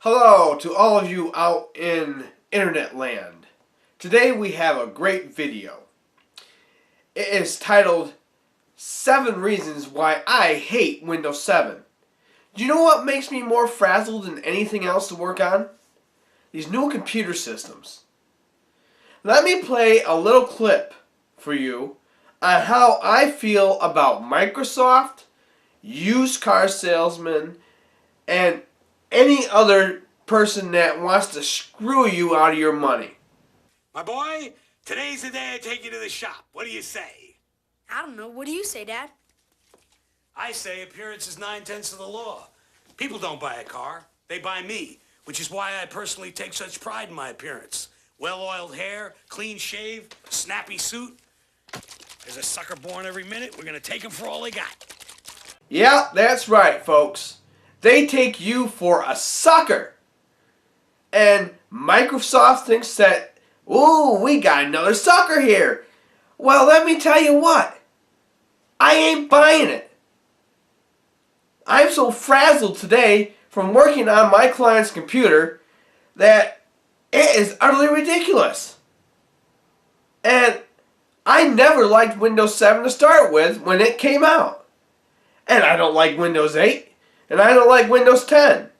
Hello to all of you out in internet land. Today we have a great video. It is titled 7 Reasons Why I Hate Windows 7. Do you know what makes me more frazzled than anything else to work on? These new computer systems. Let me play a little clip for you on how I feel about Microsoft, used car salesmen, and any other person that wants to screw you out of your money. My boy, today's the day I take you to the shop. What do you say? I don't know. What do you say, Dad? I say appearance is 9/10 of the law. People don't buy a car. They buy me, which is why I personally take such pride in my appearance. Well-oiled hair, clean shave, snappy suit. There's a sucker born every minute. We're going to take him for all they got. Yeah, that's right, folks. They take you for a sucker. And Microsoft thinks that, ooh, we got another sucker here. Well, let me tell you what. I ain't buying it. I'm so frazzled today from working on my client's computer that it is utterly ridiculous. And I never liked Windows 7 to start with when it came out. And I don't like Windows 8. And I don't like Windows 10.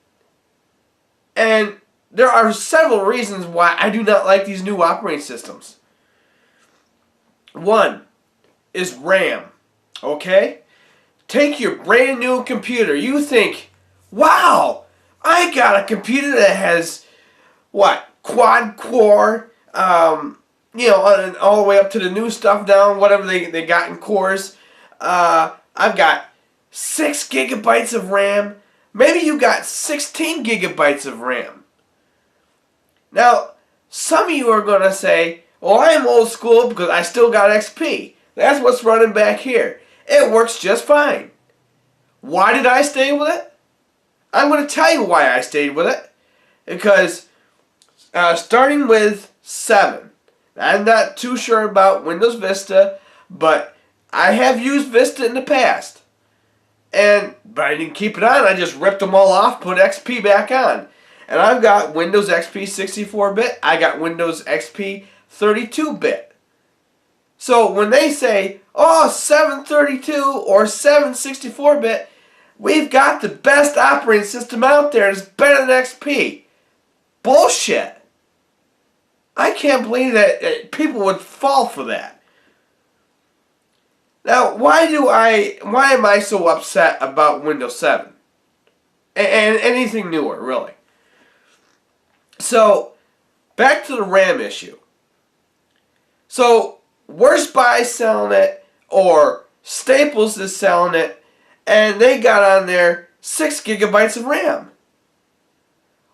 And there are several reasons why I do not like these new operating systems. One is RAM. Okay? Take your brand new computer. You think, wow, I got a computer that has, what, quad core, all the way up to the new stuff now, whatever they got in cores. I've got 6 gigabytes of RAM. Maybe you got 16 gigabytes of RAM. Now, some of you are going to say, well, I am old school because I still got XP. That's what's running back here. It works just fine. Why did I stay with it? I'm going to tell you why I stayed with it. Because starting with 7, I'm not too sure about Windows Vista, but I have used Vista in the past. But I didn't keep it on. I just ripped them all off, put XP back on. And I've got Windows XP 64-bit. I got Windows XP 32-bit. So when they say, oh, 732 or 764-bit, we've got the best operating system out there. It's better than XP. Bullshit. I can't believe that people would fall for that. Now, why am I so upset about Windows 7? And anything newer, really. So, back to the RAM issue. So, Worst Buy's selling it, or Staples is selling it, and they got on there 6 gigabytes of RAM.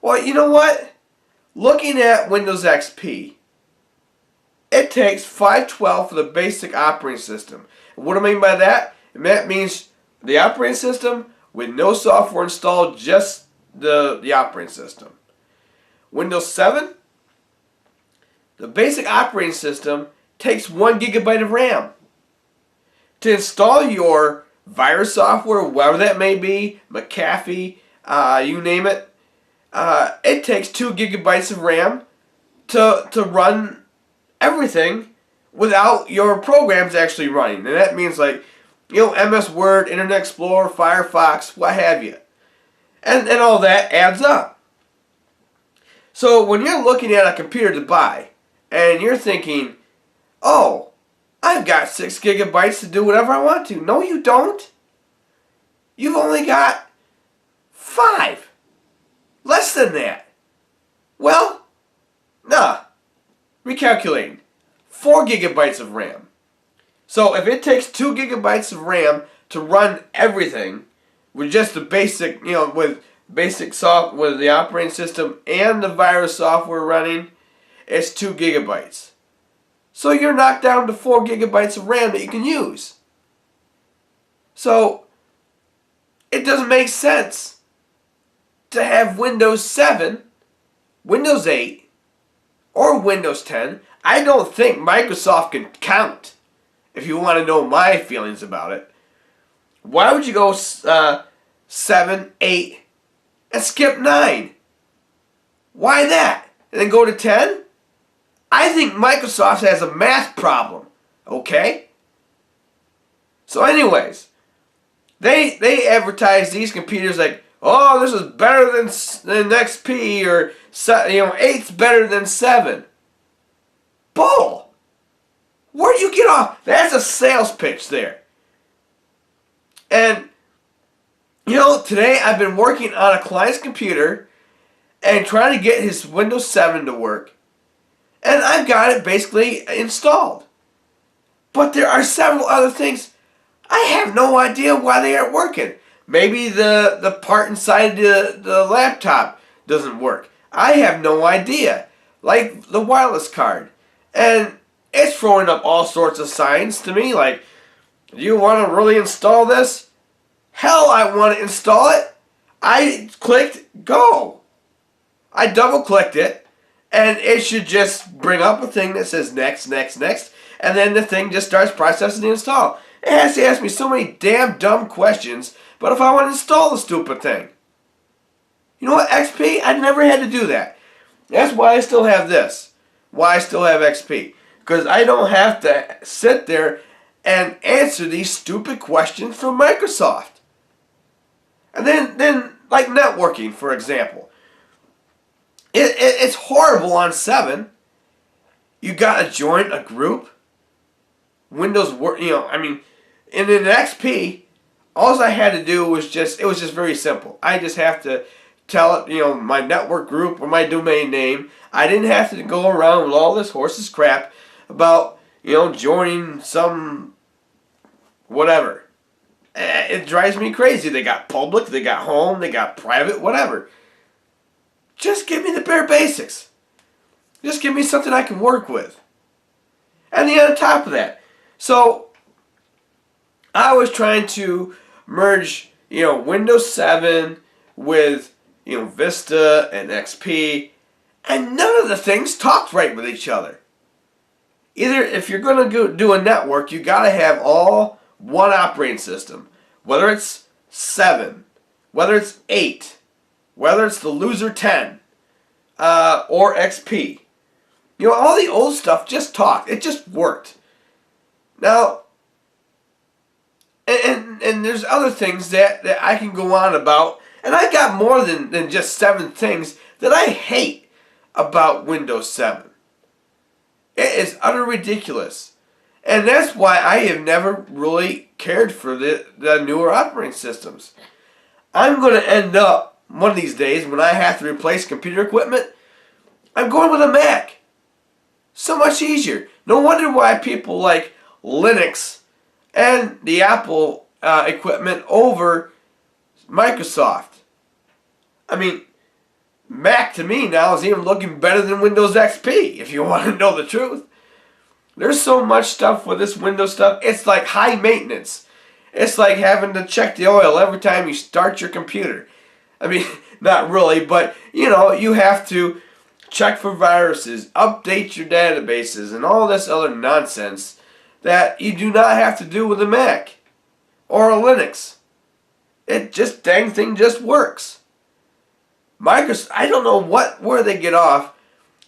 Well, you know what? Looking at Windows XP, it takes 512 for the basic operating system. And what do I mean by that? That means the operating system with no software installed, just the operating system. Windows 7, the basic operating system takes 1 gigabyte of RAM. To install your virus software, whatever that may be, McAfee, you name it, it takes 2 gigabytes of RAM to run everything without your programs actually running. And that means like, MS Word, Internet Explorer, Firefox, what have you. And all that adds up. So when you're looking at a computer to buy, and you're thinking, oh, I've got 6 gigabytes to do whatever I want to. No, you don't. You've only got 5. Less than that. Well, nah. Recalculating. 4 gigabytes of RAM. So if it takes 2 gigabytes of RAM to run everything with just the basic, with basic software, with the operating system and the virus software running, it's 2 gigabytes. So you're knocked down to 4 gigabytes of RAM that you can use. So it doesn't make sense to have Windows 7, Windows 8, or Windows 10. I don't think Microsoft can count, if you want to know my feelings about it. Why would you go 7, 8, and skip 9? Why that? And then go to 10? I think Microsoft has a math problem. Okay? So anyways, they advertise these computers like, oh, this is better than XP, or 8's better than 7. Bull! Where do you get off? That's a sales pitch there. And, today I've been working on a client's computer and trying to get his Windows 7 to work. And I've got it basically installed. But there are several other things. I have no idea why they aren't working. Maybe the part inside the laptop doesn't work. I have no idea. Like the wireless card. And it's throwing up all sorts of signs to me like, do you want to really install this? Hell, I want to install it. I clicked go. I double clicked it, and it should just bring up a thing that says next, next, next, and then the thing just starts processing the install. It has to ask me so many damn dumb questions, but if I want to install the stupid thing. You know what, XP? I never had to do that. That's why I still have this. Why I still have XP. Because I don't have to sit there and answer these stupid questions from Microsoft. And then like networking, for example. It's horrible on 7. You got to join a group. Windows work, in an XP, all I had to do was it was just very simple. I just have to tell it, my network group or my domain name. I didn't have to go around with all this horse's crap about, joining some whatever. It drives me crazy. They got public, they got home, they got private, whatever. Just give me the bare basics. Just give me something I can work with. And then on top of that, so I was trying to merge, Windows 7 with, Vista and XP, and none of the things talked right with each other. Either if you're going to do a network, you got to have all one operating system, whether it's 7, whether it's 8, whether it's the loser 10, or XP. All the old stuff just talked. It just worked. Now, and there's other things that I can go on about, and I got more than just 7 things that I hate about Windows 7. It is utter ridiculous. And that's why I have never really cared for the newer operating systems. I'm going to end up, one of these days, when I have to replace computer equipment, I'm going with a Mac. So much easier. No wonder why people like Linux and the Apple equipment over Microsoft. Mac to me now is even looking better than Windows XP, if you want to know the truth. There's so much stuff with this Windows stuff. It's like high maintenance. It's like having to check the oil every time you start your computer. Not really, but you have to check for viruses, update your databases, and all this other nonsense that you do not have to do with a Mac or a Linux. It just, dang thing just works. Microsoft, I don't know where they get off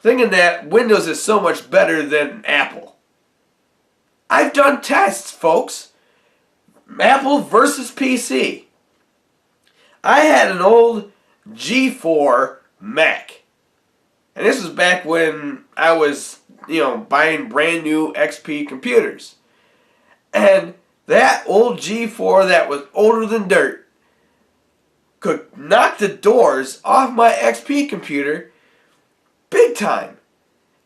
thinking that Windows is so much better than Apple. I've done tests, folks. Apple versus PC. I had an old G4 Mac. And this was back when I was, buying brand new XP computers. And that old G4 that was older than dirt could knock the doors off my XP computer big time.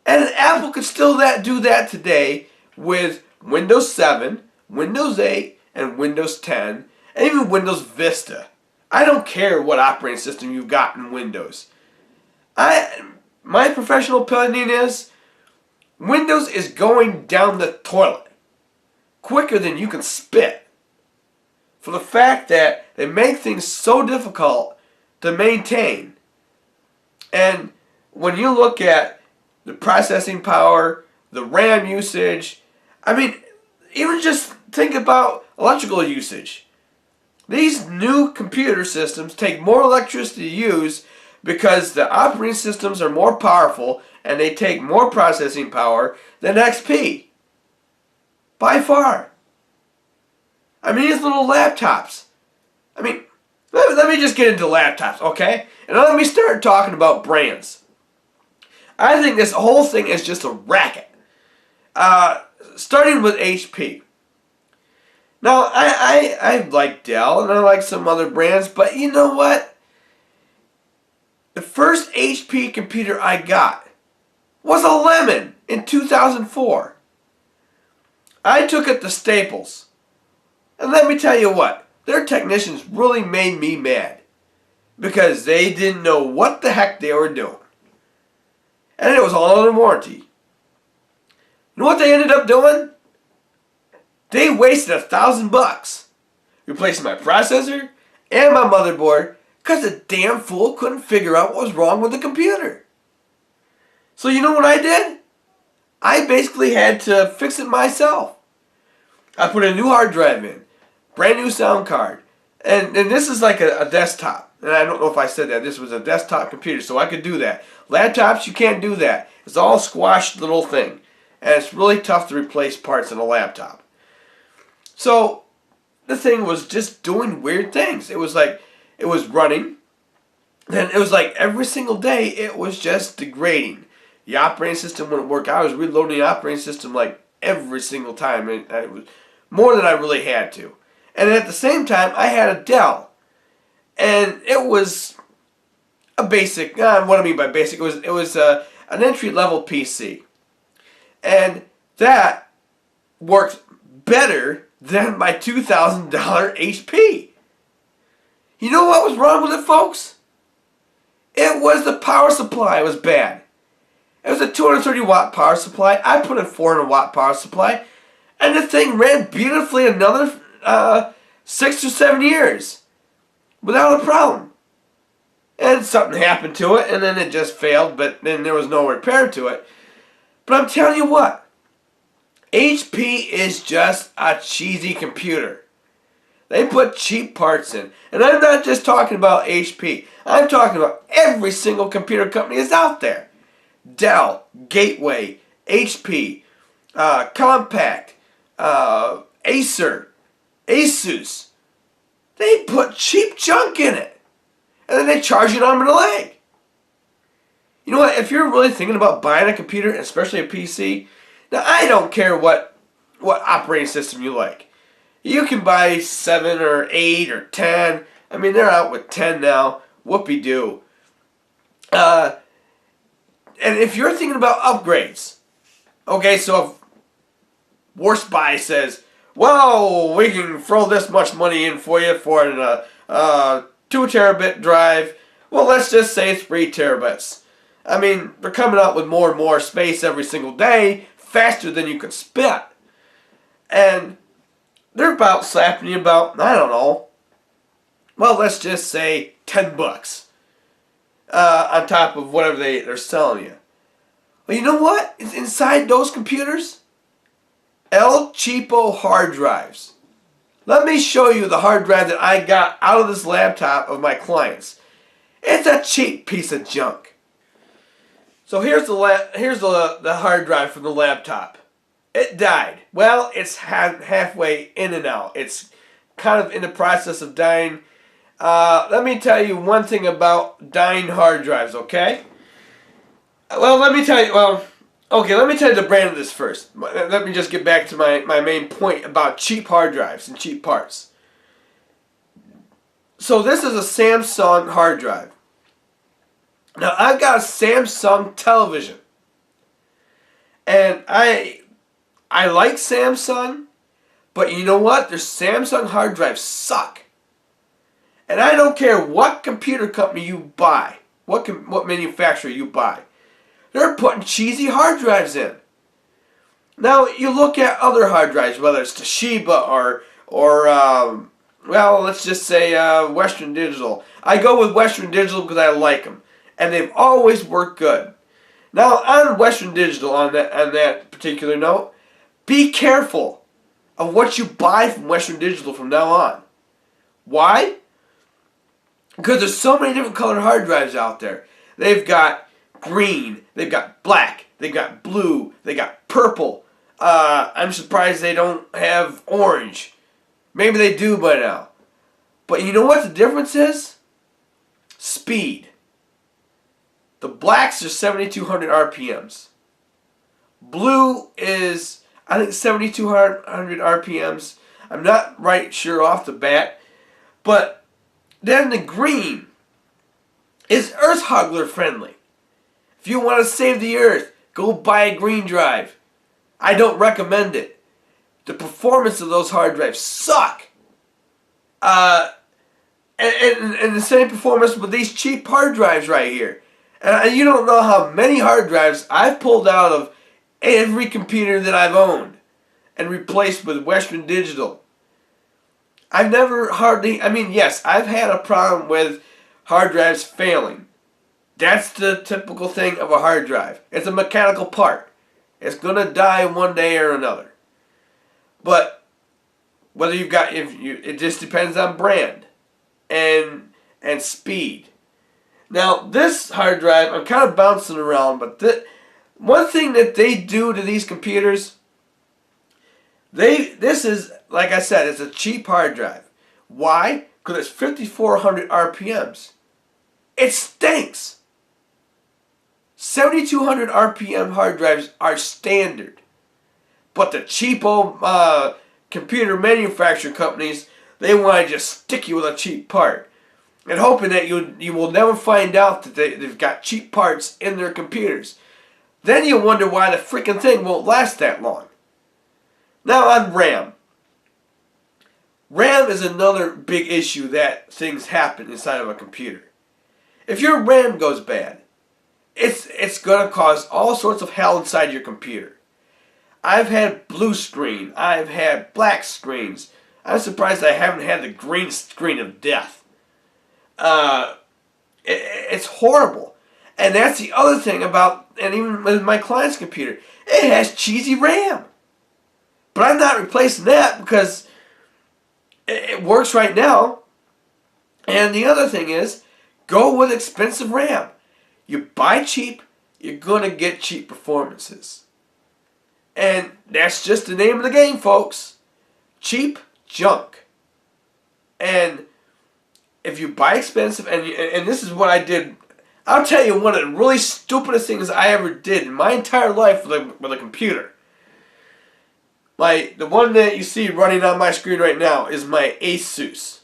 And Apple could still do that today with Windows 7, Windows 8, and Windows 10, and even Windows Vista. I don't care what operating system you've got in Windows. My professional opinion is Windows is going down the toilet quicker than you can spit. For the fact that they make things so difficult to maintain. And when you look at the processing power, the RAM usage, even just think about electrical usage. These new computer systems take more electricity to use because the operating systems are more powerful and they take more processing power than XP. By far. I mean, these little laptops. I mean, let me just get into laptops, okay? And let me start talking about brands. I think this whole thing is just a racket. Starting with HP. Now, I like Dell and I like some other brands, but you know what? The first HP computer I got was a Lemon in 2004. I took it to Staples. And let me tell you what, their technicians really made me mad because they didn't know what the heck they were doing. And it was all under warranty. You know what they ended up doing? They wasted $1,000 replacing my processor and my motherboard because the damn fool couldn't figure out what was wrong with the computer. So you know what I did? I basically had to fix it myself. I put a new hard drive in, brand new sound card, and this is like a desktop. And I don't know if I said that. This was a desktop computer, so I could do that. Laptops, you can't do that. It's all squashed little thing. And it's really tough to replace parts in a laptop. So, the thing was just doing weird things. It was like, it was running. Then it was like every single day, it was just degrading. The operating system wouldn't work. I was reloading the operating system like every single time. It was more than I really had to. And at the same time, I had a Dell. And it was a basic, what I mean by basic, it was an entry-level PC. And that worked better than my $2,000 HP. You know what was wrong with it, folks? It was the power supply was bad. It was a 230 watt power supply. I put in 400 watt power supply. And the thing ran beautifully another 6 or 7 years. Without a problem. And something happened to it, and then it just failed, but then there was no repair to it. But I'm telling you what, HP is just a cheesy computer. They put cheap parts in. And I'm not just talking about HP. I'm talking about every single computer company that's out there. Dell, Gateway, HP, Compaq, Acer, Asus. They put cheap junk in it. And then they charge you an arm and a leg. You know what? If you're really thinking about buying a computer, especially a PC, now I don't care what operating system you like. You can buy 7 or 8 or 10. I mean, they're out with 10 now. Whoopie-doo. And if you're thinking about upgrades, okay, so if Worst Buy says, well, we can throw this much money in for you for a 2 terabit drive. Well, let's just say it's 3 terabits. I mean, they're coming out with more and more space every single day, faster than you can spit. And they're about slapping you about, I don't know, well, let's just say $10 on top of whatever they're selling you. Well, you know what? It's inside those computers? El Cheapo hard drives. Let me show you the hard drive that I got out of this laptop of my clients. It's a cheap piece of junk. So here's the hard drive from the laptop. It died. Well, it's halfway in and out. It's kind of in the process of dying. Let me tell you one thing about dying hard drives, okay? Well, let me tell you the brand of this first. Let me just get back to my main point about cheap hard drives and cheap parts. So this is a Samsung hard drive. Now, I've got a Samsung television. And I like Samsung, but you know what? Their Samsung hard drives suck. And I don't care what computer company you buy, what manufacturer you buy. They're putting cheesy hard drives in. Now, you look at other hard drives, whether it's Toshiba or well, let's just say Western Digital. I go with Western Digital because I like them. And they've always worked good. Now, on Western Digital, on that particular note, be careful of what you buy from Western Digital from now on. Why? Because there's so many different colored hard drives out there. They've got green, they've got black, they've got blue, they got purple. I'm surprised they don't have orange. Maybe they do by now. But you know what the difference is? Speed. The blacks are 7,200 RPMs. Blue is, I think, 7,200 RPMs. I'm not right sure off the bat. But then the green is Earth Hoggler friendly. If you want to save the Earth, go buy a green drive. I don't recommend it. The performance of those hard drives suck. And the same performance with these cheap hard drives right here. And you don't know how many hard drives I've pulled out of every computer that I've owned and replaced with Western Digital. I've never yes, I've had a problem with hard drives failing. That's the typical thing of a hard drive. It's a mechanical part. It's going to die one day or another. But whether it just depends on brand and speed. Now, this hard drive, I'm kind of bouncing around, but one thing that they do to these computers, this is, like I said, it's a cheap hard drive. Why? Because it's 5,400 RPMs. It stinks. 7,200 RPM hard drives are standard. But the cheap old computer manufacturer companies, they want to just stick you with a cheap part. And hoping that you will never find out that they've got cheap parts in their computers. Then you wonder why the freaking thing won't last that long. Now on RAM. RAM is another big issue that things happen inside of a computer. If your RAM goes bad, it's going to cause all sorts of hell inside your computer. I've had blue screen. I've had black screens. I'm surprised I haven't had the green screen of death. It's horrible. And that's the other thing about, and even with my client's computer, it has cheesy RAM. But I'm not replacing that because it works right now. And the other thing is, go with expensive RAM. You buy cheap, you're going to get cheap performances. And that's just the name of the game, folks. Cheap junk. And if you buy expensive, and this is what I did, I'll tell you one of the really stupidest things I ever did in my entire life with a computer. The one that you see running on my screen right now is my Asus.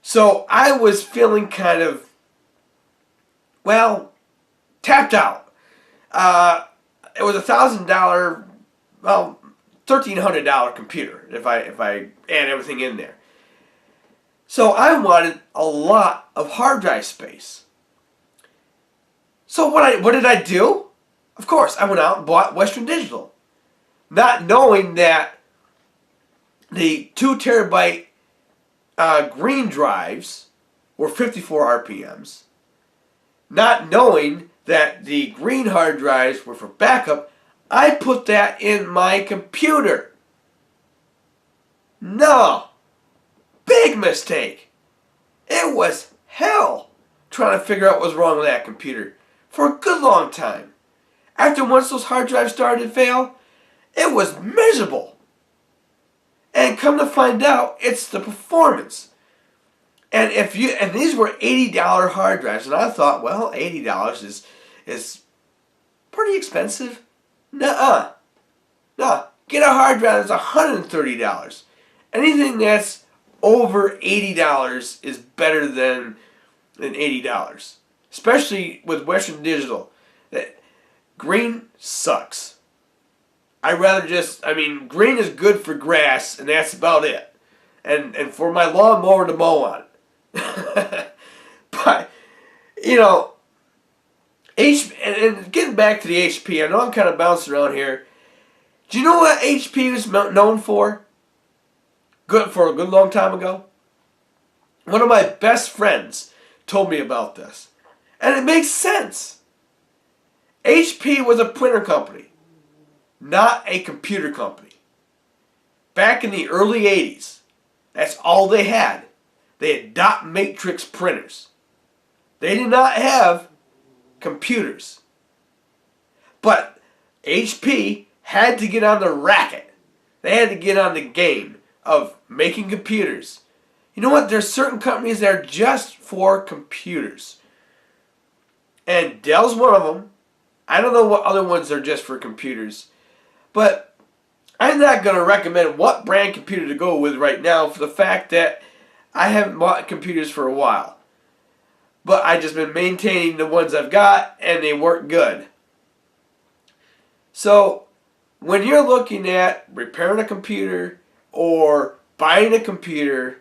So I was feeling kind of, tapped out. It was $1,000, $1,300 computer if I add everything in there. So I wanted a lot of hard drive space. So what did I do? Of course, I went out and bought Western Digital, not knowing that the 2 terabyte green drives were 54 RPMs, not knowing that the green hard drives were for backup. I put that in my computer. No. Big mistake. It was hell trying to figure out what was wrong with that computer for a good long time. After once those hard drives started to fail, it was miserable. And come to find out, it's the performance. And these were $80 hard drives, and I thought, well, $80 is pretty expensive. Nuh-uh. No, get a hard drive that's $130. Anything that's over $80 is better than $80. Especially with Western Digital. Green sucks. Green is good for grass, and that's about it. And for my lawnmower to mow on. But, and getting back to the HP, I know I'm kind of bouncing around here. Do you know what HP was known for? For a good long time ago? One of my best friends told me about this. And it makes sense. HP was a printer company, not a computer company. Back in the early 80s, that's all they had. They had dot matrix printers. They did not have computers. But HP had to get on the racket. They had to get on the game of making computers. You know what? There's certain companies that are just for computers. And Dell's one of them. I don't know what other ones are just for computers. But I'm not going to recommend what brand computer to go with right now for the fact that I haven't bought computers for a while. But I've just been maintaining the ones I've got and they work good. So when you're looking at repairing a computer or buying a computer,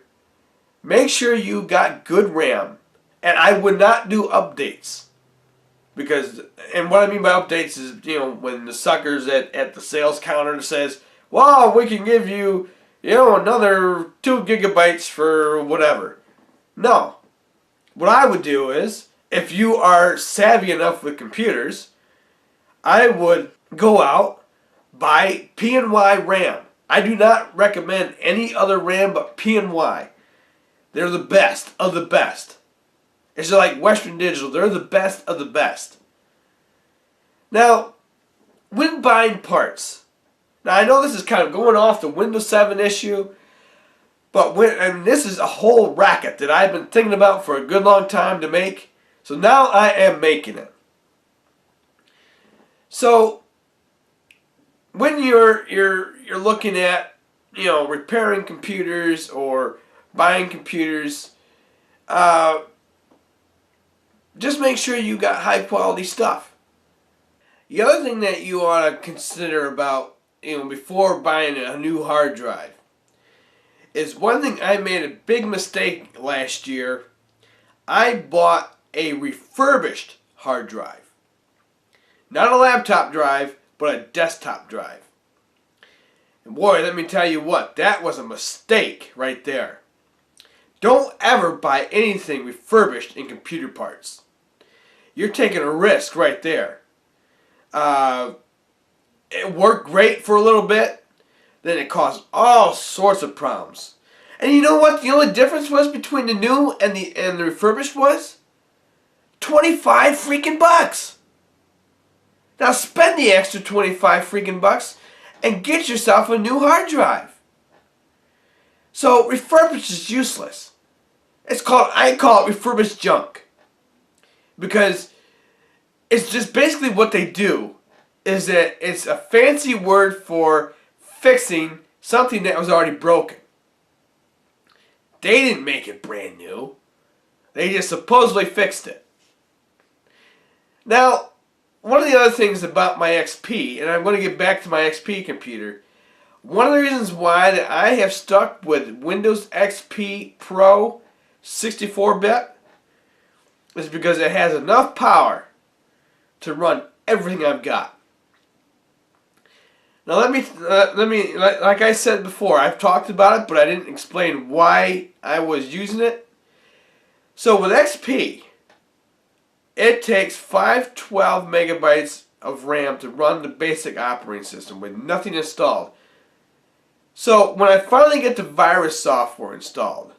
make sure you got good RAM. And I would not do updates. Because, and what I mean by updates is, when the suckers at the sales counter says, well, we can give you, another 2 gigabytes for whatever. No. What I would do is, if you are savvy enough with computers, I would go out, buy PNY RAM. I do not recommend any other RAM but PNY. They're the best of the best. It's like Western Digital. They're the best of the best. Now, when buying parts, now I know this is kind of going off the Windows 7 issue, but this is a whole racket that I've been thinking about for a good long time to make. So now I am making it. So when you're looking at repairing computers or buying computers, just make sure you got high quality stuff. The other thing that you ought to consider about before buying a new hard drive is one thing I made a big mistake last year. I bought a refurbished hard drive. Not a laptop drive, but a desktop drive. And boy, let me tell you what, that was a mistake right there. Don't ever buy anything refurbished in computer parts. You're taking a risk right there. It worked great for a little bit, then it caused all sorts of problems. And you know what the only difference was between the new and the refurbished was? 25 freaking bucks. Now spend the extra 25 freaking bucks and get yourself a new hard drive. So refurbished is useless. I call it refurbished junk. Because it's just basically what they do is that it's a fancy word for fixing something that was already broken. They didn't make it brand new. They just supposedly fixed it. Now, one of the other things about my XP, and I'm going to get back to my XP computer, one of the reasons why that I have stuck with Windows XP Pro 64-bit is because it has enough power to run everything I've got. Now let me, like I said before, I've talked about it, but I didn't explain why I was using it. So with XP, it takes 512 megabytes of RAM to run the basic operating system with nothing installed. So when I finally get the virus software installed,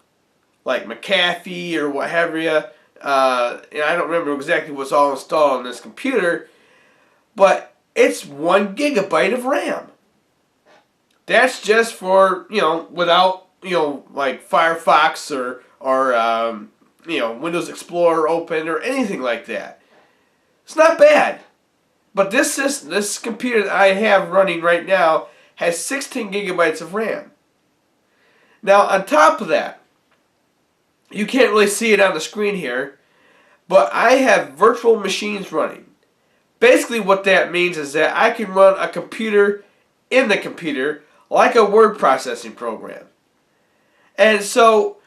like McAfee or what have you, and I don't remember exactly what's all installed on this computer, but it's 1 gigabyte of RAM. That's just for, without, like Firefox or Windows Explorer open or anything like that. It's not bad. But this computer that I have running right now has 16 gigabytes of RAM. Now, on top of that, you can't really see it on the screen here, but I have virtual machines running. Basically what that means is that I can run a computer in the computer like a word processing program. And so,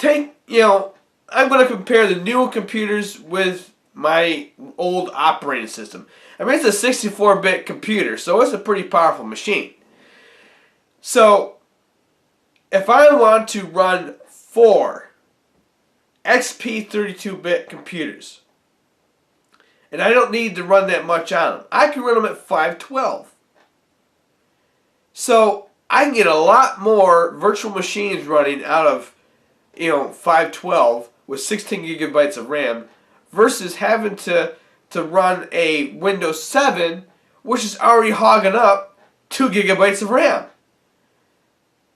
I'm going to compare the new computers with my old operating system. I mean, it's a 64-bit computer, so it's a pretty powerful machine. So, if I want to run 4 XP 32-bit computers, and I don't need to run that much on them, I can run them at 512. So, I can get a lot more virtual machines running out of 512 with 16 gigabytes of RAM versus having to run a Windows 7 which is already hogging up 2 gigabytes of RAM.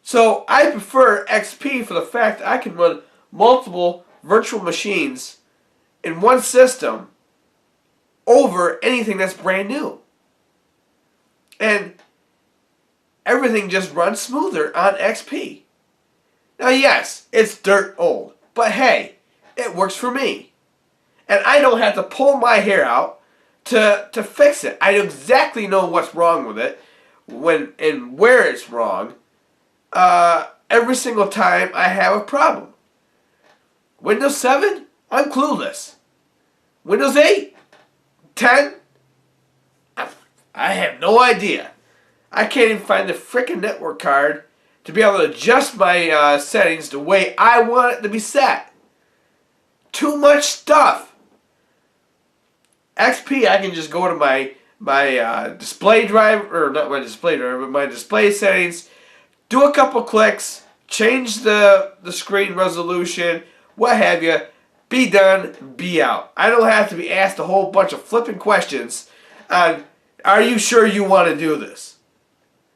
So I prefer XP for the fact that I can run multiple virtual machines in one system over anything that's brand new. And everything just runs smoother on XP. Now yes, it's dirt old, but hey, it works for me. And I don't have to pull my hair out to fix it. I exactly know what's wrong with it, when and where it's wrong, every single time I have a problem. Windows 7, I'm clueless. Windows 8, 10, I have no idea. I can't even find the frickin' network card to be able to adjust my settings the way I want it to be set. Too much stuff. XP, I can just go to my display driver, or not my display driver, but my display settings, do a couple clicks, change the screen resolution, what have you, be done, be out. I don't have to be asked a whole bunch of flipping questions on, are you sure you want to do this?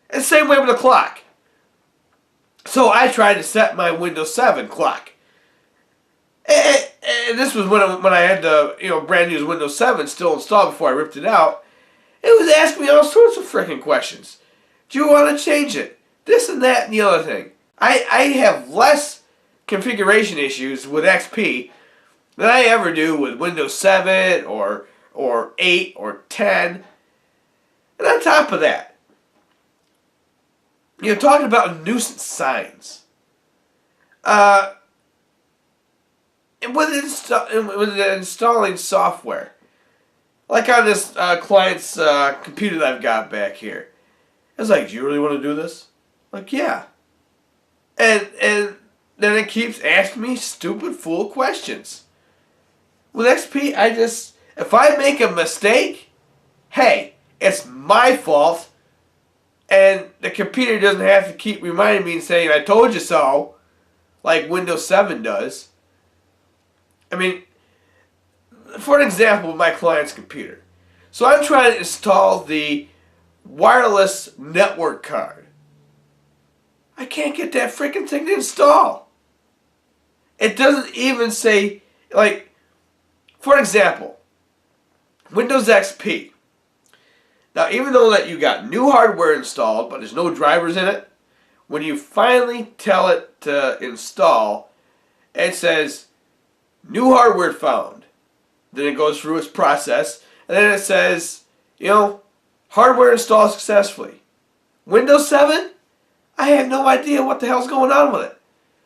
And same way with the clock. So I tried to set my Windows 7 clock. And this was when I had the brand new Windows 7 still installed before I ripped it out. It was asking me all sorts of freaking questions. Do you want to change it? This and that and the other thing. I have less configuration issues with XP than I ever do with Windows 7 or 8 or 10. And on top of that, talking about nuisance signs. And with installing software, like on this client's computer that I've got back here, it's like, do you really want to do this? Like, yeah. And then it keeps asking me stupid fool questions. With XP, if I make a mistake, hey, it's my fault. And the computer doesn't have to keep reminding me and saying, I told you so, like Windows 7 does. I mean, for an example, with my client's computer. So I'm trying to install the wireless network card. I can't get that freaking thing to install. It doesn't even say, like, for example, Windows XP. Now, even though that you got new hardware installed, but there's no drivers in it, when you finally tell it to install, it says, new hardware found. Then it goes through its process, and then it says, hardware installed successfully. Windows 7, I have no idea what the hell's going on with it.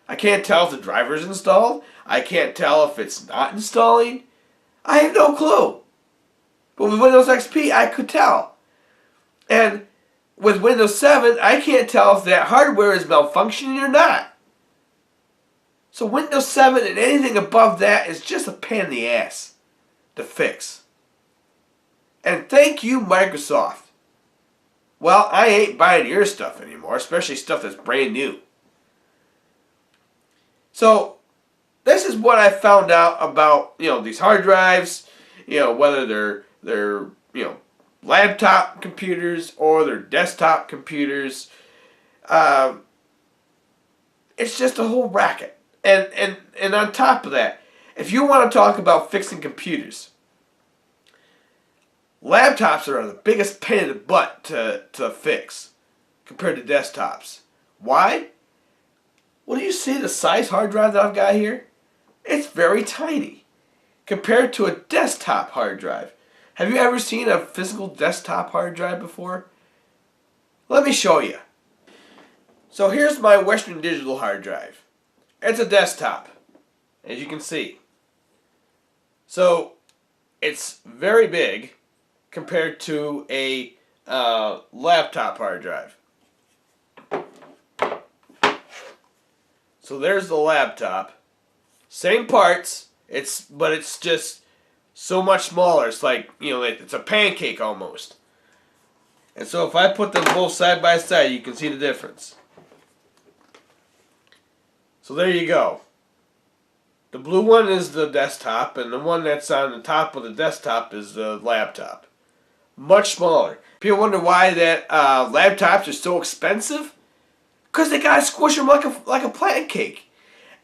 I can't tell if the driver's installed. I can't tell if it's not installing. I have no clue. But with Windows XP, I could tell. And with Windows 7, I can't tell if that hardware is malfunctioning or not. So Windows 7 and anything above that is just a pain in the ass to fix. And thank you, Microsoft. Well, I ain't buying your stuff anymore, especially stuff that's brand new. So this is what I found out about, these hard drives, whether they're laptop computers or they're desktop computers. It's just a whole racket. And on top of that, if you want to talk about fixing computers, laptops are the biggest pain in the butt to fix compared to desktops. Why? Well, do you see the size hard drive that I've got here? It's very tiny compared to a desktop hard drive. Have you ever seen a physical desktop hard drive before? Let me show you. So here's my Western Digital hard drive. It's a desktop, as you can see. So it's very big compared to a laptop hard drive. So there's the laptop. Same parts, but it's just so much smaller. It's like, it's a pancake almost. And so if I put them both side by side, you can see the difference. So there you go. The blue one is the desktop, and the one that's on the top of the desktop is the laptop. Much smaller. People wonder why that laptops are so expensive. Because they gotta squish them like a pancake.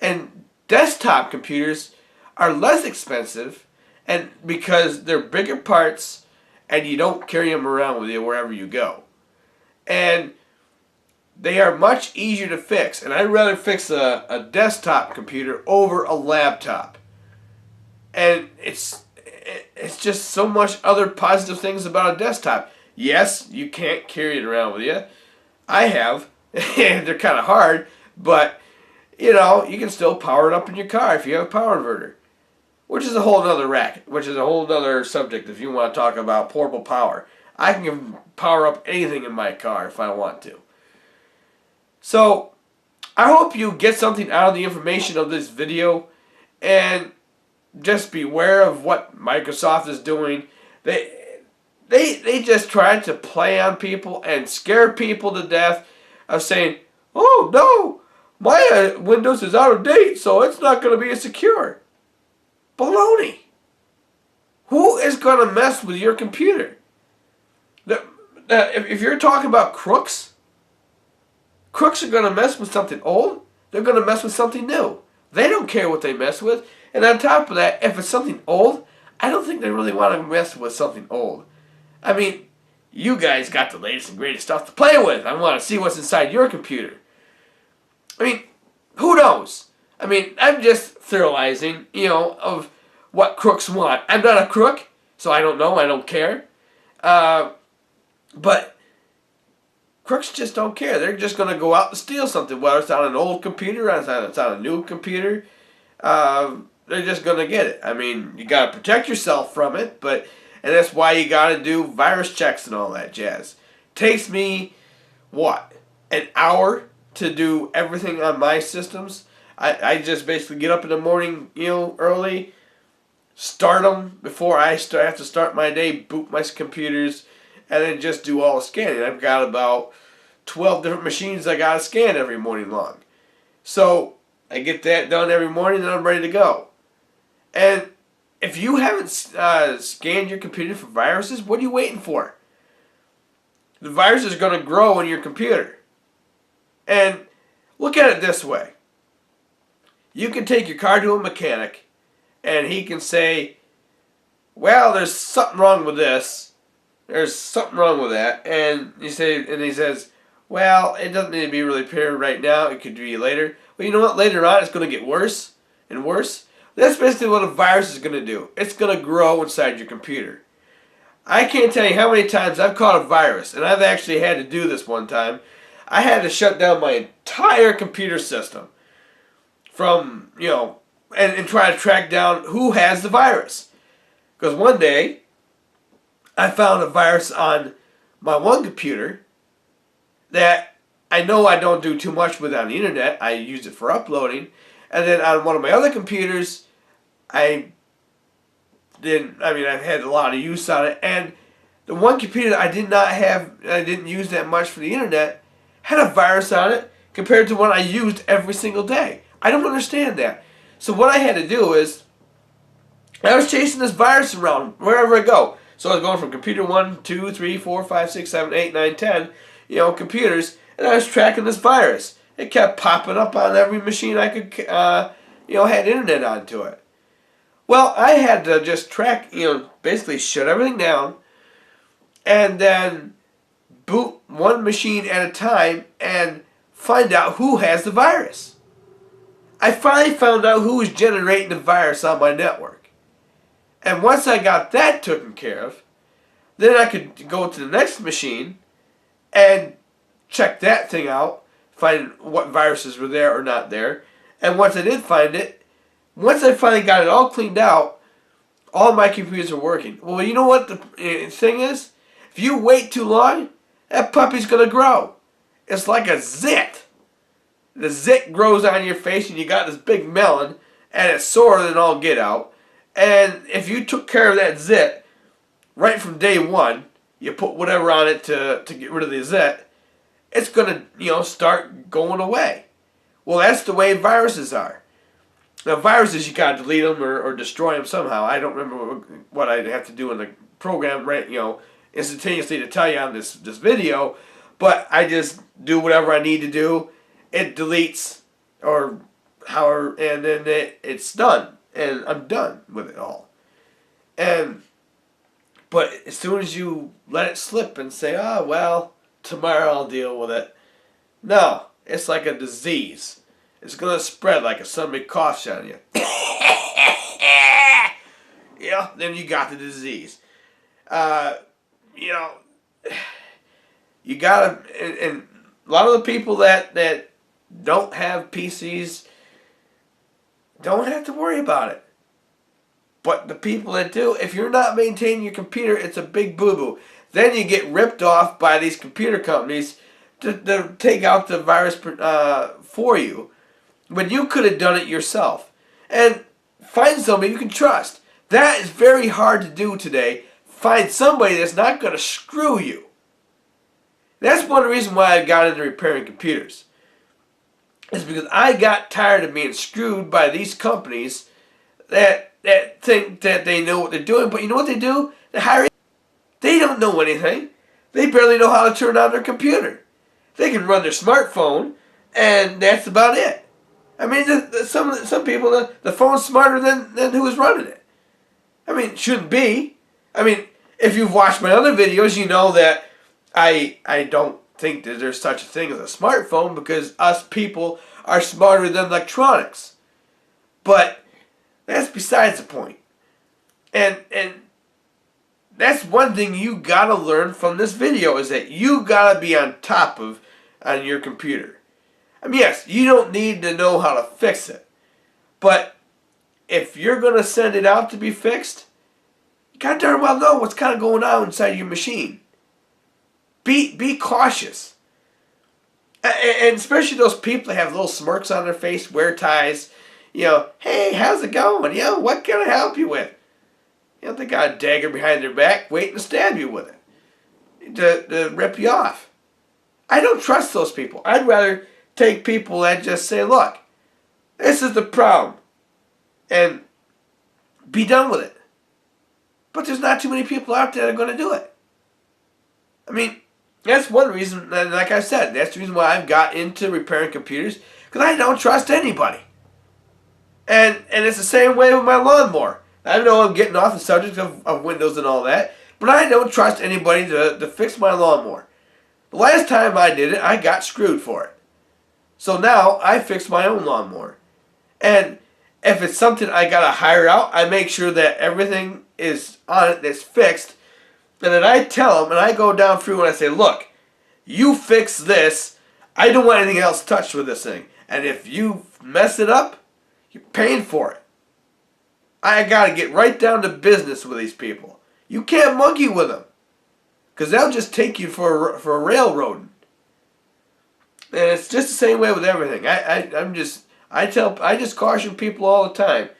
And desktop computers are less expensive, and because they're bigger parts, and you don't carry them around with you wherever you go. And they are much easier to fix, and I'd rather fix a desktop computer over a laptop. And it's just so much other positive things about a desktop. Yes, you can't carry it around with you. I have, and they're kind of hard, but you know, you can still power it up in your car if you have a power inverter. Which is a whole other racket, which is a whole other subject if you want to talk about portable power. I can power up anything in my car if I want to. So, I hope you get something out of the information of this video, and just beware of what Microsoft is doing. They just try to play on people and scare people to death of saying, oh no, my Windows is out of date, so it's not going to be as secure. Baloney. Who is going to mess with your computer? If you're talking about crooks are going to mess with something old. They're going to mess with something new. They don't care what they mess with. And on top of that, if it's something old, I don't think they really want to mess with something old. I mean, you guys got the latest and greatest stuff to play with. I want to see what's inside your computer. I mean, who knows? I mean, I'm just theorizing, of what crooks want. I'm not a crook, so I don't know. I don't care. But crooks just don't care. They're just going to go out and steal something, whether it's on an old computer or it's on a new computer. They're just going to get it. I mean, you got to protect yourself from it, and that's why you got to do virus checks and all that jazz. Takes me, an hour to do everything on my systems. I just basically get up in the morning, early, start them before I have to start my day, boot my computers, and then just do all the scanning. I've got about 12 different machines I got to scan every morning long. So I get that done every morning and I'm ready to go. And if you haven't scanned your computer for viruses, what are you waiting for? The virus is going to grow in your computer. And look at it this way. You can take your car to a mechanic and he can say, well, there's something wrong with this. There's something wrong with that. And he says, well, it doesn't need to be really repaired right now. It could be later. Well, you know what? Later on, it's going to get worse and worse. That's basically what a virus is going to do. It's going to grow inside your computer. I can't tell you how many times I've caught a virus, and I've actually had to do this one time. I had to shut down my entire computer system from, and try to track down who has the virus. Because one day, I found a virus on my one computer that I know I don't do too much with on the internet. I use it for uploading. And then on one of my other computers, I've had a lot of use on it. And the one computer that I didn't use that much for the internet, had a virus on it compared to one I used every single day. I don't understand that. So what I had to do is, I was chasing this virus around wherever I go. So I was going from computer 1, 2, 3, 4, 5, 6, 7, 8, 9, 10, computers, and I was tracking this virus. It kept popping up on every machine I could, had internet onto it. Well, I had to just track, basically shut everything down, and then boot one machine at a time and find out who has the virus. I finally found out who was generating the virus on my network. And once I got that taken care of, then I could go to the next machine and check that thing out, find what viruses were there or not there. And once I did find it, once I finally got it all cleaned out, all my computers are working. Well, you know what the thing is? If you wait too long, that puppy's going to grow. It's like a zit. The zit grows on your face and you got this big melon and it's sore than all get out. And if you took care of that zit right from day one, you put whatever on it to get rid of the zit, it's going to, start going away. Well, that's the way viruses are. Now, viruses, you gotta delete them or destroy them somehow. I don't remember what I'd have to do in the program, right? Instantaneously to tell you on this video, but I just do whatever I need to do. It deletes or however, and then it's done, and I'm done with it all. But as soon as you let it slip and say, "Oh well, tomorrow I'll deal with it," no, it's like a disease. It's gonna spread like if somebody coughs on you. Then you got the disease. You gotta, and a lot of the people that don't have PCs don't have to worry about it. But the people that do, if you're not maintaining your computer, it's a big boo-boo. Then you get ripped off by these computer companies to take out the virus for you, when you could have done it yourself. And find somebody you can trust. That is very hard to do today. Find somebody that's not going to screw you. That's one reason why I got into repairing computers. It's because I got tired of being screwed by these companies that think that they know what they're doing. But you know what they do? They hire. They don't know anything. They barely know how to turn on their computer. They can run their smartphone, and that's about it. I mean, some people, the phone's smarter than who is running it. I mean, it shouldn't be. I mean, if you've watched my other videos, you know that I don't think that there's such a thing as a smartphone, because us people are smarter than electronics. But that's besides the point. And that's one thing you gotta learn from this video, is that you gotta be on top of on your computer. I mean, yes, you don't need to know how to fix it, but if you're gonna send it out to be fixed, you gotta darn well know what's kind of going on inside your machine. Be cautious, and especially those people that have little smirks on their face, wear ties. Hey, how's it going? What can I help you with? They got a dagger behind their back waiting to stab you with it, to rip you off. I don't trust those people. I'd rather take people that just say, look, this is the problem, and be done with it. But there's not too many people out there that are going to do it. I mean, that's one reason, and like I said, that's the reason why I've got into repairing computers, because I don't trust anybody. And it's the same way with my lawnmower. I know I'm getting off the subject of Windows and all that, but I don't trust anybody to fix my lawnmower. The last time I did it, I got screwed for it. So now I fix my own lawnmower. And if it's something I got to hire out, I make sure that everything is on it that's fixed. And then I tell them, and I go down through and I say, look, you fix this. I don't want anything else touched with this thing. And if you mess it up, you're paying for it. I got to get right down to business with these people. You can't monkey with them, because they'll just take you for a railroading. And it's just the same way with everything. I just caution people all the time.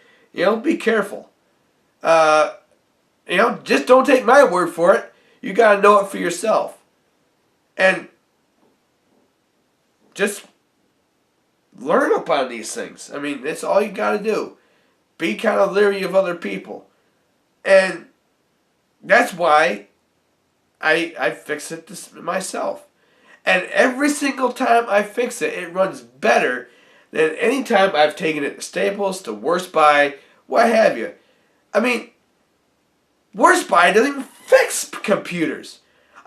Be careful. Just don't take my word for it. You got to know it for yourself. And just learn upon these things. I mean, that's all you got to do. Be kind of leery of other people. And that's why I fix it myself. And every single time I fix it, it runs better than any time I've taken it to Staples, to Worst Buy, what have you. I mean, Worst Buy doesn't even fix computers.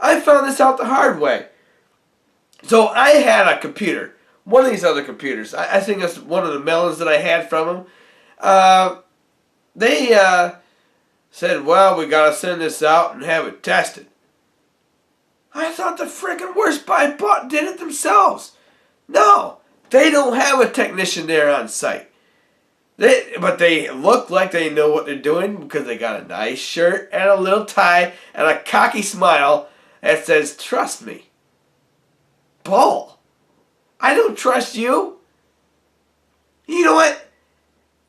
I found this out the hard way. So I had a computer, one of these other computers. I think it's one of the melons that I had from them. They said, well, we got to send this out and have it tested. I thought the frickin' Worst Buy did it themselves. No, they don't have a technician there on site. But they look like they know what they're doing, because they got a nice shirt and a little tie and a cocky smile that says, trust me. Bull. I don't trust you. You know what?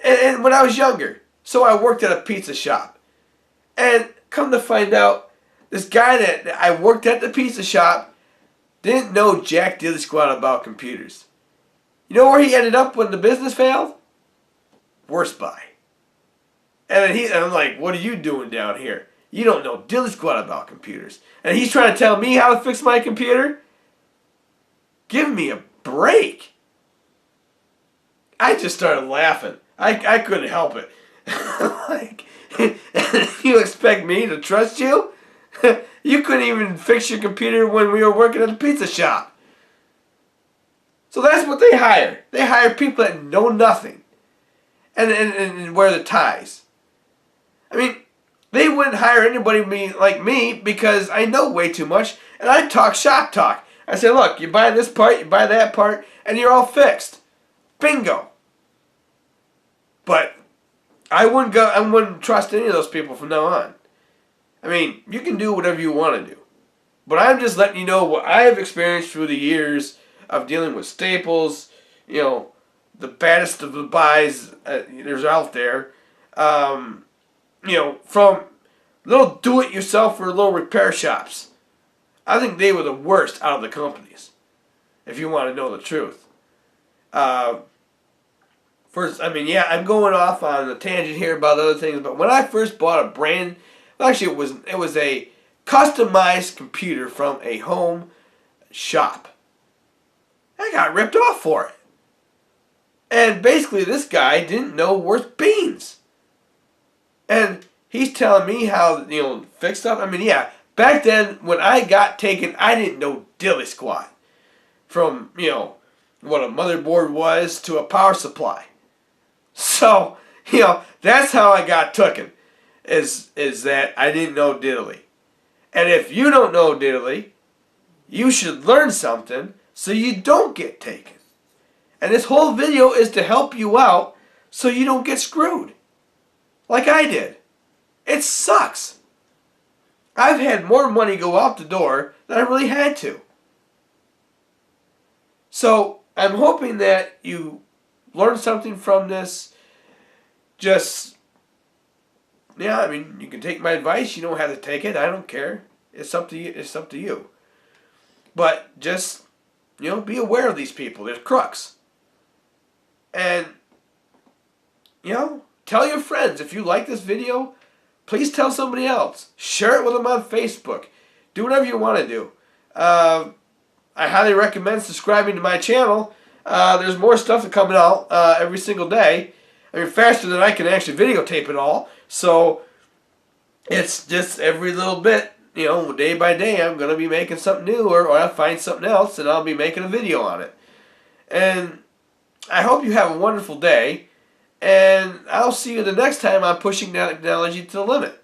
And when I was younger, so I worked at a pizza shop. And come to find out, this guy that I worked at the pizza shop didn't know jack diddly squat about computers. You know where he ended up when the business failed? Worst Buy. And I'm like, what are you doing down here? You don't know dilly squat about computers. And he's trying to tell me how to fix my computer? Give me a break. I just started laughing. I couldn't help it. Like, you expect me to trust you? You couldn't even fix your computer when we were working at the pizza shop. So that's what they hire. They hire people that know nothing and wear the ties. I mean, they wouldn't hire anybody like me because I know way too much and I talk shop talk. I say, look, you buy this part, you buy that part, and you're all fixed. Bingo. But I wouldn't trust any of those people from now on. I mean, you can do whatever you want to do. But I'm just letting you know what I've experienced through the years of dealing with Staples, you know, the baddest of the buys there's out there. You know, from little do-it-yourself or little repair shops. I think they were the worst out of the companies, if you want to know the truth. First, I mean, yeah, I'm going off on a tangent here about other things, but when I first bought a brand, well, actually it was a customized computer from a home shop. I got ripped off for it. And basically this guy didn't know worth beans. And he's telling me how, you know, fix stuff. I mean, yeah, back then when I got taken, I didn't know dilly squat. From, you know, what a motherboard was to a power supply. So, you know, that's how I got taken. Is that I didn't know diddly. And if you don't know diddly, you should learn something so you don't get taken. And this whole video is to help you out so you don't get screwed. Like I did. It sucks. I've had more money go out the door than I really had to. So, I'm hoping that you learn something from this. Just, yeah, I mean, you can take my advice. You don't have to take it. I don't care. It's up to you. It's up to you. But just, you know, be aware of these people. There's crooks. And, you know, tell your friends. If you like this video, please tell somebody else. Share it with them on Facebook. Do whatever you want to do. I highly recommend subscribing to my channel. There's more stuff coming out every single day. I mean, faster than I can actually videotape it all. So, it's just every little bit, you know, day by day, I'm going to be making something new, or I'll find something else, and I'll be making a video on it. And I hope you have a wonderful day, and I'll see you the next time I'm pushing that technology to the limit.